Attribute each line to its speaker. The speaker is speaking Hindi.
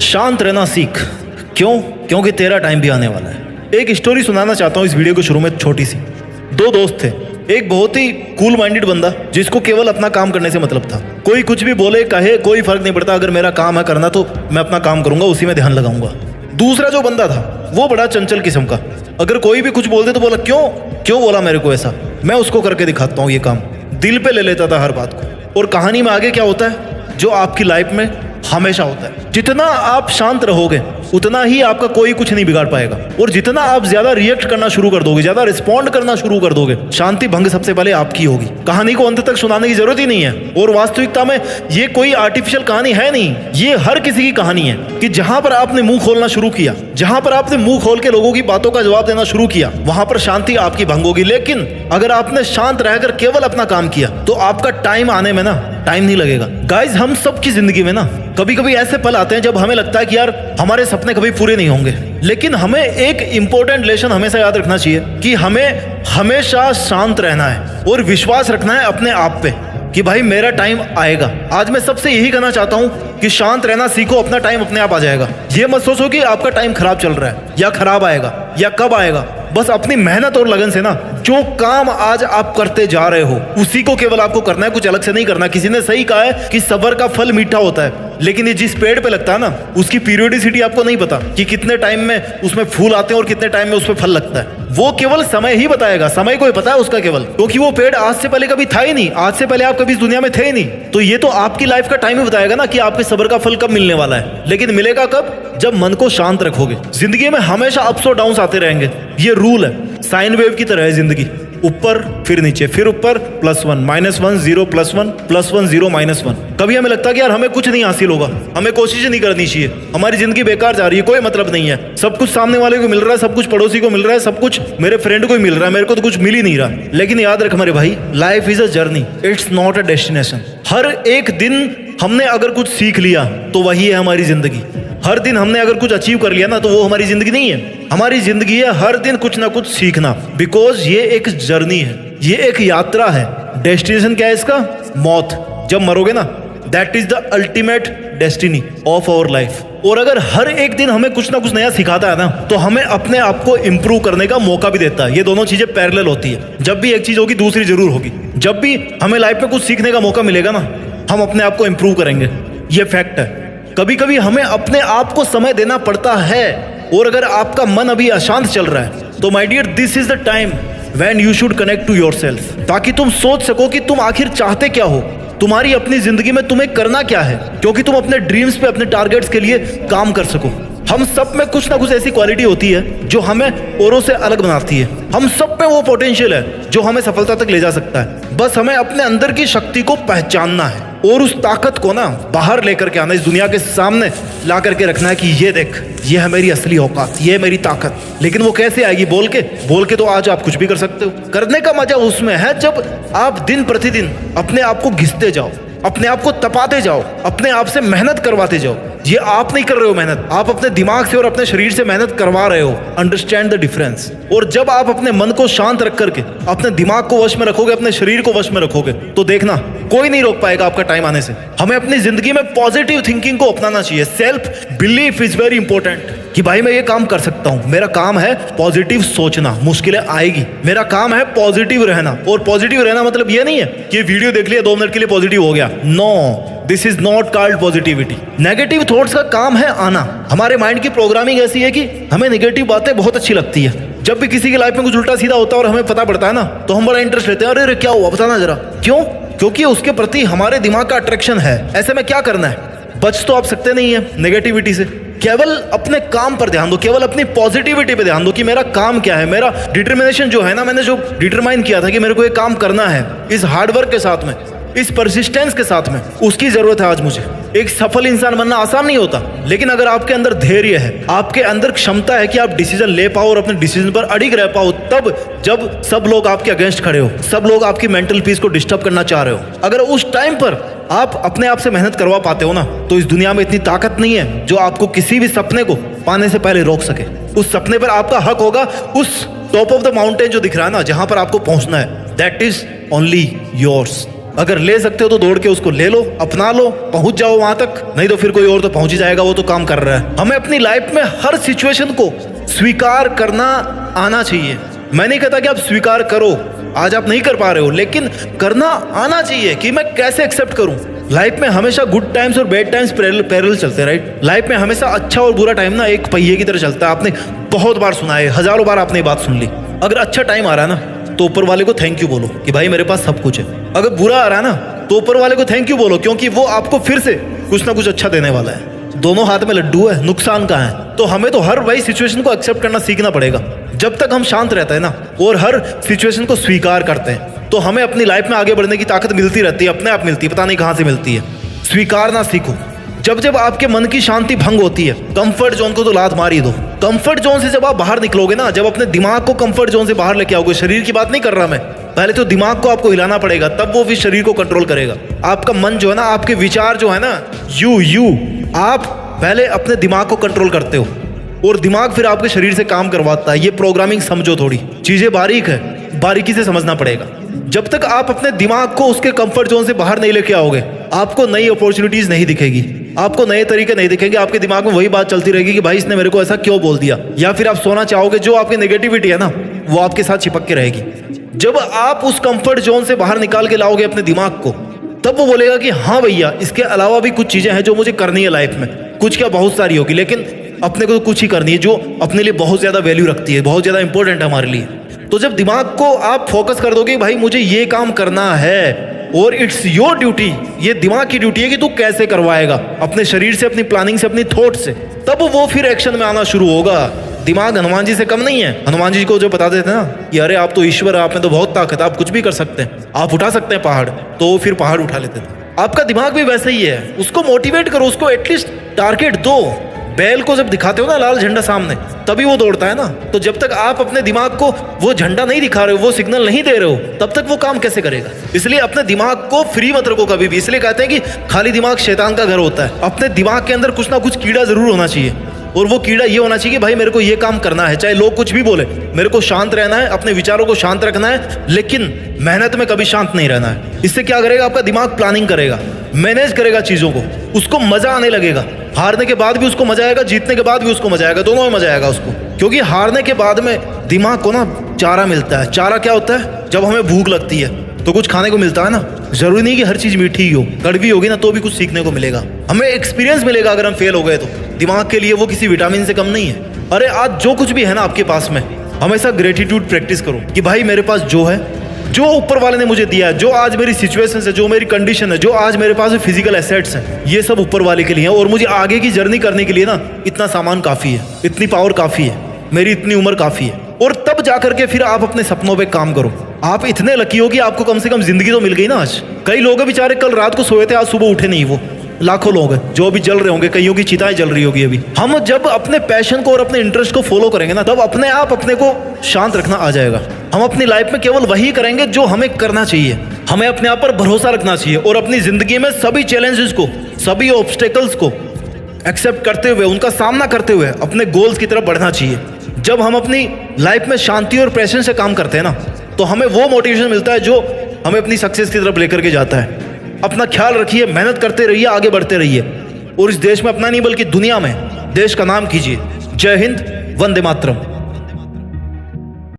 Speaker 1: शांत रहना सीख। क्यों? क्योंकि तेरा टाइम भी आने वाला है। एक स्टोरी सुनाना चाहता हूँ इस वीडियो के शुरू में, छोटी सी। दो दोस्त थे। एक बहुत ही कूल माइंडेड बंदा जिसको केवल अपना काम करने से मतलब था। कोई कुछ भी बोले कहे कोई फर्क नहीं पड़ता, अगर मेरा काम है करना तो मैं अपना काम करूंगा, उसी में ध्यान लगाऊंगा। दूसरा जो बंदा था वो बड़ा चंचल किस्म का। अगर कोई भी कुछ बोल दे तो बोला क्यों बोला मेरे को ऐसा, मैं उसको करके दिखाता हूँ ये काम। दिल पे ले लेता था हर बात को। और कहानी में आगे क्या होता है जो आपकी लाइफ में हमेशा होता है, जितना आप शांत रहोगे उतना ही आपका कोई कुछ नहीं बिगाड़ पाएगा। और जितना आप ज्यादा रिएक्ट करना शुरू कर दोगे, ज्यादा रिस्पॉन्ड करना शुरू कर दोगे, शांति भंग सबसे पहले आपकी होगी। कहानी को अंत तक सुनाने की जरूरत ही नहीं है। और वास्तविकता में ये कोई आर्टिफिशियल कहानी है नहीं, ये हर किसी की कहानी है कि जहां पर आपने मुंह खोलना शुरू किया, जहां पर आपने मुंह खोल के लोगों की बातों का जवाब देना शुरू किया, वहां पर शांति आपकी भंग होगी। लेकिन अगर आपने शांत रहकर केवल अपना काम किया तो आपका टाइम आने में ना टाइम नहीं लगेगा। गाइज, हम सबकी जिंदगी में ना कभी कभी ऐसे पल आते हैं जब हमें लगता है कि यार हमारे सपने कभी पूरे नहीं होंगे। लेकिन हमें एक इंपॉर्टेंट लेसन हमेशा याद रखना चाहिए कि हमें हमेशा शांत रहना है और विश्वास रखना है अपने आप पे कि भाई मेरा टाइम आएगा। आज मैं सबसे यही कहना चाहता हूँ कि शांत रहना सीखो, अपना टाइम अपने आप आ जाएगा। ये मत सोचो कि आपका टाइम खराब चल रहा है या खराब आएगा या कब आएगा। बस अपनी मेहनत और लगन से ना जो काम आज आप करते जा रहे हो उसी को केवल आपको करना है, कुछ अलग से नहीं करना। किसी ने सही कहा है कि सब्र का फल मीठा होता है, लेकिन ये जिस पेड़ पे लगता है ना उसकी पीरियोडिसिटी आपको नहीं पता कि कितने टाइम में उसमें फूल आते हैं और कितने टाइम में उसमें फल लगता है। वो केवल समय ही बताएगा, समय को ही पता है उसका केवल, क्योंकि वो पेड़ आज से पहले कभी था ही नहीं, आज से पहले आप कभी इस दुनिया में थे ही नहीं। तो ये तो आपकी लाइफ का टाइम ही बताएगा ना कि आपके सब्र का फल कब मिलने वाला है। लेकिन मिलेगा कब? जब मन को शांत रखोगे। जिंदगी में हमेशा अप्स और डाउन्स आते रहेंगे, ये रूल है। साइन वेव की तरह है जिंदगी, ऊपर फिर नीचे फिर ऊपर, +1 -1 0 +1 +1 0 -1। कभी हमें लगता है कि यार हमें कुछ नहीं हासिल होगा, हमें कोशिश नहीं करनी चाहिए, हमारी जिंदगी बेकार जा रही है, कोई मतलब नहीं है, सब कुछ सामने वाले को मिल रहा है, सब कुछ पड़ोसी को मिल रहा है, सब कुछ मेरे फ्रेंड को ही मिल रहा है, मेरे को तो कुछ मिल ही नहीं रहा। लेकिन याद रख मेरे भाई, life is a journey, it's not a destination. हर एक दिन हमने अगर कुछ सीख लिया तो वही है हमारी जिंदगी। हर दिन हमने अगर कुछ अचीव कर लिया ना तो वो हमारी जिंदगी नहीं है। हमारी जिंदगी है हर दिन कुछ ना कुछ सीखना, बिकॉज ये एक जर्नी है, ये एक यात्रा है। डेस्टिनेशन क्या है इसका? मौत। जब मरोगे ना, that is the ultimate destiny of our life. और अगर हर एक दिन हमें कुछ ना कुछ नया सिखाता है ना तो हमें अपने आप को इंप्रूव करने का मौका भी देता है। ये दोनों चीजें पैरेलल होती है। जब भी एक चीज होगी दूसरी जरूर होगी। जब भी हमें लाइफ में कुछ सीखने का मौका मिलेगा ना, हम अपने आप को इंप्रूव करेंगे, ये फैक्ट है। कभी कभी हमें अपने आप को समय देना पड़ता है। और अगर आपका मन अभी अशांत चल रहा है तो my dear, this is the time when you should connect to yourself, ताकि तुम सोच सको कि तुम आखिर चाहते क्या हो, तुम्हारी अपनी जिंदगी में तुम्हें करना क्या है, क्योंकि तुम अपने ड्रीम्स पे, अपने टारगेट्स के लिए काम कर सको। हम सब में कुछ ना कुछ ऐसी क्वालिटी होती है जो हमें औरों से अलग बनाती है। हम सब में वो पोटेंशियल है जो हमें सफलता तक ले जा सकता है। बस हमें अपने अंदर की शक्ति को पहचानना है और उस ताकत को ना बाहर लेकर के आना, इस दुनिया के सामने ला करके रखना है कि ये देख, ये है मेरी असली औकात, ये है मेरी ताकत। लेकिन वो कैसे आएगी? बोल के तो आज आप कुछ भी कर सकते हो। करने का मजा उसमें है जब आप दिन प्रतिदिन अपने आप को घिसते जाओ, अपने आप को तपाते जाओ, अपने आप से मेहनत करवाते जाओ। ये आप नहीं कर रहे हो मेहनत, आप अपने दिमाग से और अपने शरीर से मेहनत करवा रहे हो। Understand the difference. और जब आप अपने मन को शांत रख करके अपने दिमाग को वश में रखोगे, अपने शरीर को वश में रखोगे, तो देखना कोई नहीं रोक पाएगा आपका टाइम आने से। हमें अपनी जिंदगी में पॉजिटिव थिंकिंग को अपनाना चाहिए। Self belief is very important कि भाई मैं ये काम कर सकता हूँ, मेरा काम है पॉजिटिव सोचना, मुश्किलें आएगी, मेरा काम है पॉजिटिव रहना। और पॉजिटिव रहना मतलब ये नहीं है कि वीडियो देख लिया 2 मिनट के लिए पॉजिटिव हो गया। No, this is not called positivity. Negative thoughts का काम है आना। हमारे माइंड की प्रोग्रामिंग ऐसी है कि हमें नेगेटिव बातें बहुत अच्छी लगती है। जब भी किसी की लाइफ में कुछ उल्टा सीधा होता है और हमें पता पड़ता है ना, तो हम बड़ा इंटरेस्ट लेते हैं। अरे क्या हुआ, बताना जरा। क्यों? क्योंकि उसके प्रति हमारे दिमाग का अट्रैक्शन है। ऐसे में क्या करना है? बच तो आप सकते नहीं है नेगेटिविटी से। केवल अपने काम पर ध्यान दो, केवल अपनी पॉजिटिविटी पे ध्यान दो कि मेरा काम क्या है। मेरा डिटर्मिनेशन जो है ना, मैंने जो डिटरमाइन किया था कि मेरे को ये काम करना है, इस हार्डवर्क के साथ में, इस परसिस्टेंस के साथ में, उसकी जरूरत है आज मुझे। एक सफल इंसान बनना आसान नहीं होता, लेकिन अगर आपके अंदर धैर्य है, आपके अंदर क्षमता है कि आप डिसीजन ले पाओ और अपने डिसीजन पर अडिग रह पाओ, तब जब सब लोग आपके अगेंस्ट खड़े हो, सब लोग आपकी मेंटल पीस को डिस्टर्ब करना चाह रहे हो, अगर उस टाइम पर आप अपने आप से मेहनत करवा पाते हो ना, तो इस दुनिया में इतनी ताकत नहीं है जो आपको किसी भी सपने को पाने से पहले रोक सके। उस सपने पर आपका हक होगा, उस टॉप ऑफ द माउंटेन जो दिख रहा है ना, जहां पर आपको पहुंचना है, दैट इज ओनली योर्स। अगर ले सकते हो तो दौड़ के उसको ले लो, अपना लो, पहुंच जाओ वहां तक, नहीं तो फिर कोई और तो पहुंच ही जाएगा, वो तो काम कर रहा है। हमें अपनी लाइफ में हर सिचुएशन को स्वीकार करना आना चाहिए। मैं नहीं कहता कि आप स्वीकार करो, आज आप नहीं कर पा रहे हो, लेकिन करना आना चाहिए कि मैं कैसे एक्सेप्ट करूं। लाइफ में हमेशा गुड टाइम्स और बैड टाइम्स पैरेलल चलते हैं, राइट। लाइफ में हमेशा अच्छा और बुरा टाइम ना एक पहिए की तरह चलता है। आपने बहुत बार सुना है, हजारों बार आपने ये बात सुन ली। अगर अच्छा टाइम आ रहा है ना तो ऊपर वाले को थैंक यू बोलो कि भाई मेरे पास सब कुछ है। अगर बुरा आ रहा है ना तो ऊपर वाले को थैंक यू बोलो, क्योंकि वो आपको फिर से कुछ ना कुछ अच्छा देने वाला है। दोनों हाथ में लड्डू है, नुकसान कहाँ है। तो हमें तो हर वही सिचुएशन को एक्सेप्ट करना सीखना पड़ेगा। जब तक हम शांत रहते हैं ना और हर सिचुएशन को स्वीकार करते हैं तो हमें अपनी लाइफ में आगे बढ़ने की ताकत मिलती रहती है, अपने आप मिलती है, पता नहीं कहाँ से मिलती है। स्वीकारना सीखो। जब जब आपके मन की शांति भंग होती है, कंफर्ट जोन को तो लात मार ही दो। कंफर्ट जोन से जब आप बाहर निकलोगे ना, जब अपने दिमाग को कंफर्ट जोन से बाहर लेके आओगे, शरीर की बात नहीं कर रहा मैं, पहले तो दिमाग को आपको हिलाना पड़ेगा, तब वो फिर शरीर को कंट्रोल करेगा। आपका मन जो है ना, आपके विचार जो है ना, आप पहले अपने दिमाग को कंट्रोल करते हो और दिमाग फिर आपके शरीर से काम करवाता है। ये प्रोग्रामिंग समझो, थोड़ी चीजें बारीक है, बारीकी से समझना पड़ेगा। जब तक आप अपने दिमाग को उसके कंफर्ट जोन से बाहर नहीं लेके आओगे, आपको नई अपॉर्चुनिटीज नहीं दिखेगी, आपको नए तरीके नहीं दिखेंगे। आपके दिमाग में वही बात चलती रहेगी कि भाई इसने मेरे को ऐसा क्यों बोल दिया, या फिर आप सोना चाहोगे, जो आपकी नेगेटिविटी है ना वो आपके साथ चिपक के रहेगी। जब आप उस कंफर्ट जोन से बाहर निकाल के लाओगे अपने दिमाग को, तब वो बोलेगा कि हाँ भैया, इसके अलावा भी कुछ चीजें हैं जो मुझे करनी है लाइफ में। कुछ क्या, बहुत सारी होगी, लेकिन अपने को कुछ ही करनी है जो अपने लिए बहुत ज्यादा वैल्यू रखती है, बहुत ज्यादा इंपॉर्टेंट है हमारे लिए। तो जब दिमाग को आप फोकस कर दोगे भाई मुझे ये काम करना है और इट्स योर ड्यूटी, ये दिमाग की ड्यूटी है कि तू कैसे करवाएगा, अपने शरीर से, अपनी प्लानिंग से, अपनी थॉट से, तब वो फिर एक्शन में आना शुरू होगा। दिमाग हनुमान जी से कम नहीं है। हनुमान जी को जो बता देते हैं ना कि अरे आप तो ईश्वर है, आप में तो बहुत ताकत है, आप कुछ भी कर सकते हैं, आप उठा सकते हैं पहाड़, तो फिर पहाड़ उठा लेते थे। आपका दिमाग भी वैसे ही है, उसको मोटिवेट करो, उसको एटलीस्ट टारगेट दो। बैल को जब दिखाते हो ना लाल झंडा सामने, तभी वो दौड़ता है ना। तो जब तक आप अपने दिमाग को वो झंडा नहीं दिखा रहे हो, वो सिग्नल नहीं दे रहे हो, तब तक वो काम कैसे करेगा। इसलिए अपने दिमाग को फ्री मत रखो कभी भी। इसलिए कहते हैं कि खाली दिमाग शैतान का घर होता है। अपने दिमाग के अंदर कुछ ना कुछ कीड़ा जरूर होना चाहिए, और वो कीड़ा ये होना चाहिए कि भाई मेरे को ये काम करना है, चाहे लोग कुछ भी बोले, मेरे को शांत रहना है, अपने विचारों को शांत रखना है, लेकिन मेहनत में कभी शांत नहीं रहना है। इससे क्या करेगा, आपका दिमाग प्लानिंग करेगा, मैनेज करेगा चीजों को, उसको मजा आने लगेगा। हारने के बाद भी उसको मजा आएगा, जीतने के बाद भी उसको मजा आएगा, दोनों में मजा आएगा उसको। क्योंकि हारने के बाद में दिमाग को ना चारा मिलता है। चारा क्या होता है, जब हमें भूख लगती है तो कुछ खाने को मिलता है ना। जरूरी नहीं कि हर चीज मीठी ही हो, कड़वी होगी ना तो भी कुछ सीखने को मिलेगा, हमें एक्सपीरियंस मिलेगा। अगर हम फेल हो गए तो दिमाग के लिए वो किसी विटामिन से कम नहीं है। अरे आज जो कुछ भी है ना आपके पास में, हमेशा ग्रेटिट्यूड प्रैक्टिस करो कि भाई मेरे पास जो है, जो ऊपर वाले ने मुझे दिया है, जो आज मेरी सिचुएशन है, जो मेरी कंडीशन है, जो आज मेरे पास फिजिकल एसेट्स हैं, ये सब ऊपर वाले के लिए है। और मुझे आगे की जर्नी करने के लिए ना इतना सामान काफी है, इतनी पावर काफी है, मेरी इतनी उम्र काफी है। और तब जाकर के फिर आप अपने सपनों पे काम करो। आप इतने लकी हो कि आपको कम से कम जिंदगी तो मिल गई ना आज। कई लोग हैं बेचारे कल रात को सोए थे, आज सुबह उठे नहीं। वो लाखों लोग हैं जो अभी जल रहे होंगे, कईयों की चिताएं जल रही होगी अभी। हम जब अपने पैशन को और अपने इंटरेस्ट को फॉलो करेंगे ना, तब अपने आप अपने को शांत रखना आ जाएगा। हम अपनी लाइफ में केवल वही करेंगे जो हमें करना चाहिए। हमें अपने आप पर भरोसा रखना चाहिए और अपनी जिंदगी में सभी चैलेंजेस को, सभी ऑब्स्टेकल्स को एक्सेप्ट करते हुए, उनका सामना करते हुए अपने गोल्स की तरफ बढ़ना चाहिए। जब हम अपनी लाइफ में शांति और पैशन से काम करते हैं ना, तो हमें वो मोटिवेशन मिलता है जो हमें अपनी सक्सेस की तरफ लेकर के जाता है। अपना ख्याल रखिए, मेहनत करते रहिए, आगे बढ़ते रहिए और इस देश में अपना नहीं बल्कि दुनिया में देश का नाम कीजिए। जय हिंद, वंदे मातरम।